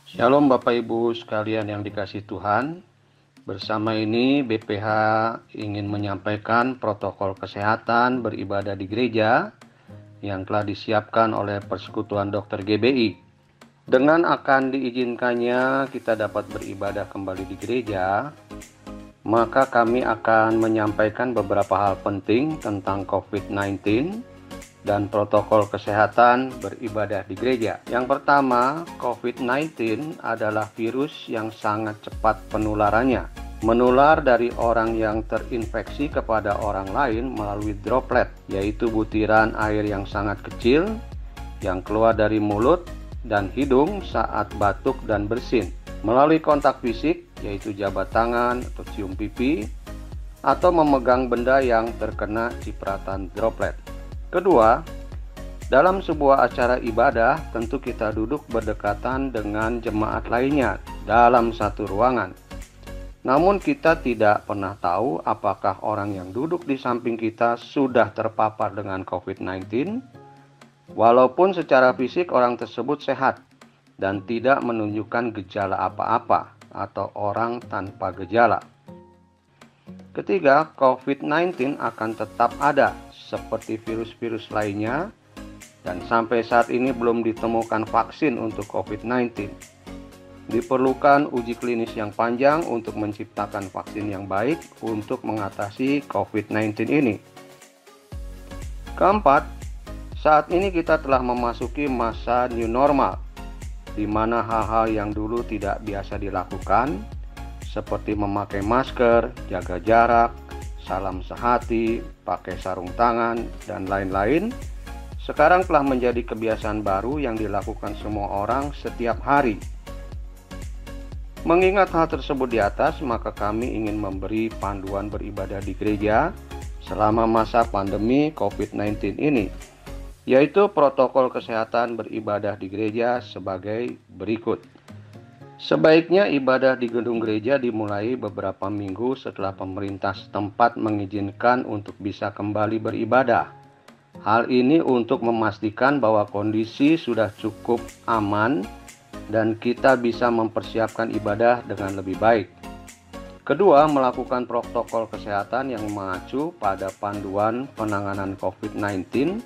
Shalom Bapak Ibu sekalian yang dikasihi Tuhan. Bersama ini BPH ingin menyampaikan protokol kesehatan beribadah di gereja yang telah disiapkan oleh Persekutuan Dokter GBI. Dengan akan diizinkannya kita dapat beribadah kembali di gereja, maka kami akan menyampaikan beberapa hal penting tentang COVID-19 dan protokol kesehatan beribadah di gereja. Yang pertama, COVID-19 adalah virus yang sangat cepat penularannya. Menular dari orang yang terinfeksi kepada orang lain melalui droplet, yaitu butiran air yang sangat kecil yang keluar dari mulut dan hidung saat batuk dan bersin. Melalui kontak fisik, yaitu jabat tangan atau cium pipi, atau memegang benda yang terkena cipratan droplet. Kedua, dalam sebuah acara ibadah, tentu kita duduk berdekatan dengan jemaat lainnya dalam satu ruangan. Namun kita tidak pernah tahu apakah orang yang duduk di samping kita sudah terpapar dengan COVID-19, walaupun secara fisik orang tersebut sehat dan tidak menunjukkan gejala apa-apa atau orang tanpa gejala. Ketiga, COVID-19 akan tetap ada seperti virus-virus lainnya, dan sampai saat ini belum ditemukan vaksin untuk COVID-19. Diperlukan uji klinis yang panjang untuk menciptakan vaksin yang baik untuk mengatasi COVID-19 ini. Keempat, saat ini kita telah memasuki masa new normal, di mana hal-hal yang dulu tidak biasa dilakukan, seperti memakai masker, jaga jarak, salam sehati, pakai sarung tangan, dan lain-lain, sekarang telah menjadi kebiasaan baru yang dilakukan semua orang setiap hari. Mengingat hal tersebut di atas, maka kami ingin memberi panduan beribadah di gereja selama masa pandemi COVID-19 ini, yaitu protokol kesehatan beribadah di gereja sebagai berikut. Sebaiknya ibadah di gedung gereja dimulai beberapa minggu setelah pemerintah setempat mengizinkan untuk bisa kembali beribadah. Hal ini untuk memastikan bahwa kondisi sudah cukup aman dan kita bisa mempersiapkan ibadah dengan lebih baik. Kedua, melakukan protokol kesehatan yang mengacu pada panduan penanganan COVID-19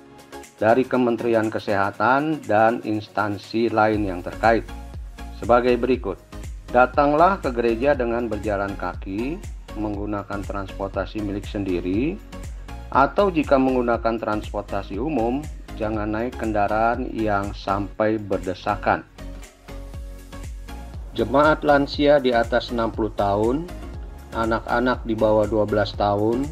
dari Kementerian Kesehatan dan instansi lain yang terkait. Sebagai berikut, datanglah ke gereja dengan berjalan kaki, menggunakan transportasi milik sendiri, atau jika menggunakan transportasi umum, jangan naik kendaraan yang sampai berdesakan. Jemaat lansia di atas 60 tahun, anak-anak di bawah 12 tahun,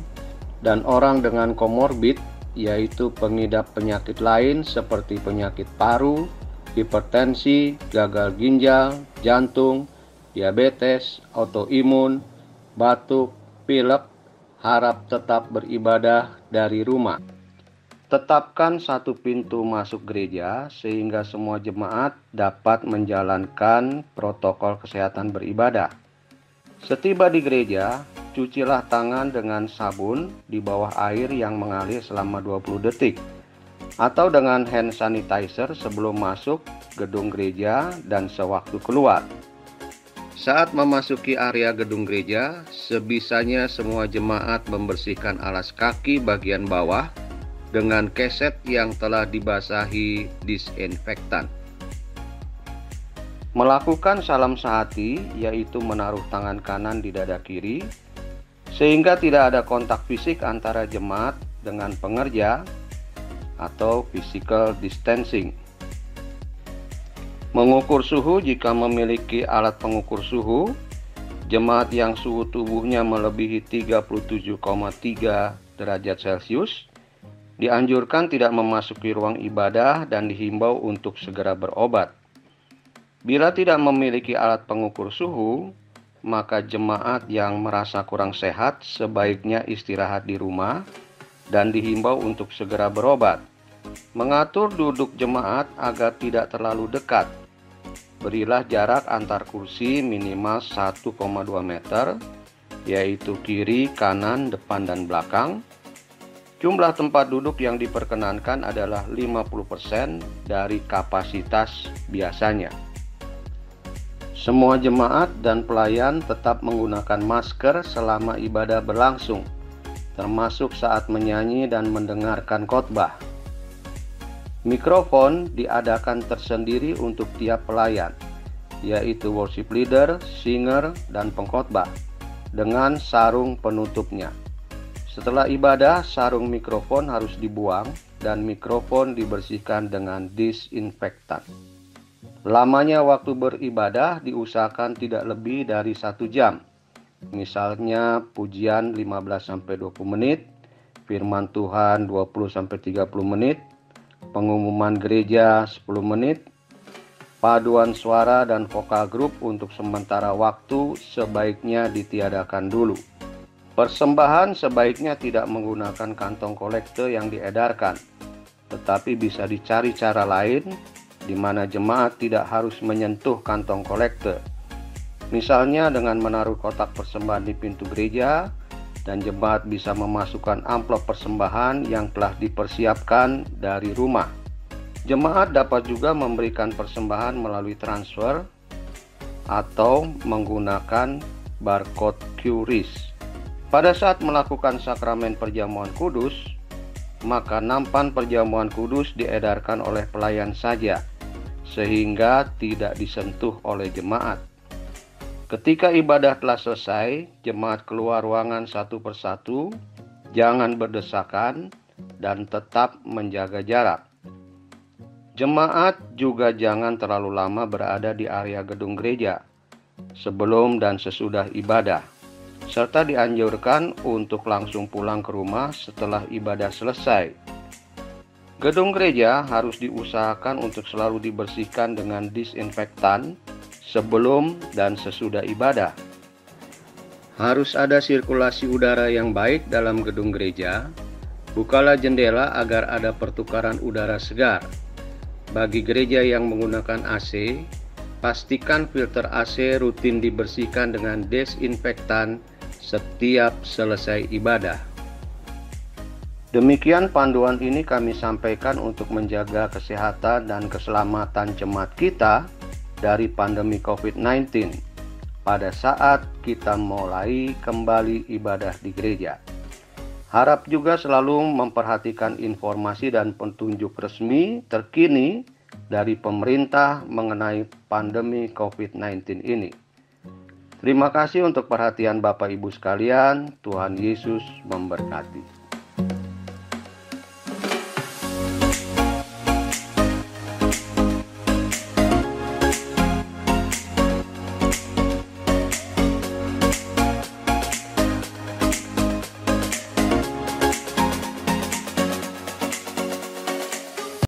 dan orang dengan komorbid, yaitu pengidap penyakit lain seperti penyakit paru, hipertensi, gagal ginjal, jantung, diabetes, autoimun, batuk, pilek, harap tetap beribadah dari rumah. Tetapkan satu pintu masuk gereja sehingga semua jemaat dapat menjalankan protokol kesehatan beribadah. Setiba di gereja, cucilah tangan dengan sabun di bawah air yang mengalir selama 20 detik. Atau dengan hand sanitizer sebelum masuk gedung gereja dan sewaktu keluar. Saat memasuki area gedung gereja, sebisanya semua jemaat membersihkan alas kaki bagian bawah dengan keset yang telah dibasahi disinfektan. Melakukan salam sehati, yaitu menaruh tangan kanan di dada kiri, sehingga tidak ada kontak fisik antara jemaat dengan pengerja, atau physical distancing. Mengukur suhu jika memiliki alat pengukur suhu, jemaat yang suhu tubuhnya melebihi 37,3 derajat Celcius dianjurkan tidak memasuki ruang ibadah dan dihimbau untuk segera berobat. Bila tidak memiliki alat pengukur suhu, maka jemaat yang merasa kurang sehat sebaiknya istirahat di rumah dan dihimbau untuk segera berobat. Mengatur duduk jemaat agar tidak terlalu dekat. Berilah jarak antar kursi minimal 1,2 meter, yaitu kiri, kanan, depan, dan belakang. Jumlah tempat duduk yang diperkenankan adalah 50% dari kapasitas biasanya. Semua jemaat dan pelayan tetap menggunakan masker selama ibadah berlangsung, termasuk saat menyanyi dan mendengarkan khotbah. Mikrofon diadakan tersendiri untuk tiap pelayan, yaitu worship leader, singer, dan pengkhotbah, dengan sarung penutupnya. Setelah ibadah, sarung mikrofon harus dibuang dan mikrofon dibersihkan dengan disinfektan. Lamanya waktu beribadah diusahakan tidak lebih dari 1 jam. Misalnya pujian 15-20 menit, firman Tuhan 20-30 menit, pengumuman gereja 10 menit, paduan suara dan vokal grup untuk sementara waktu sebaiknya ditiadakan dulu. Persembahan sebaiknya tidak menggunakan kantong kolekte yang diedarkan, tetapi bisa dicari cara lain di mana jemaat tidak harus menyentuh kantong kolekte. Misalnya dengan menaruh kotak persembahan di pintu gereja, dan jemaat bisa memasukkan amplop persembahan yang telah dipersiapkan dari rumah. Jemaat dapat juga memberikan persembahan melalui transfer atau menggunakan barcode QRIS. Pada saat melakukan sakramen perjamuan kudus, maka nampan perjamuan kudus diedarkan oleh pelayan saja, sehingga tidak disentuh oleh jemaat. Ketika ibadah telah selesai, jemaat keluar ruangan satu persatu, jangan berdesakan, dan tetap menjaga jarak. Jemaat juga jangan terlalu lama berada di area gedung gereja, sebelum dan sesudah ibadah, serta dianjurkan untuk langsung pulang ke rumah setelah ibadah selesai. Gedung gereja harus diusahakan untuk selalu dibersihkan dengan disinfektan sebelum dan sesudah ibadah. Harus ada sirkulasi udara yang baik dalam gedung gereja. Bukalah jendela agar ada pertukaran udara segar. Bagi gereja yang menggunakan AC, pastikan filter AC rutin dibersihkan dengan desinfektan setiap selesai ibadah. Demikian panduan ini kami sampaikan untuk menjaga kesehatan dan keselamatan jemaat kita dari pandemi COVID-19 pada saat kita mulai kembali ibadah di gereja. Harap juga selalu memperhatikan informasi dan petunjuk resmi terkini dari pemerintah mengenai pandemi COVID-19 ini. Terima kasih untuk perhatian Bapak Ibu sekalian. Tuhan Yesus memberkati.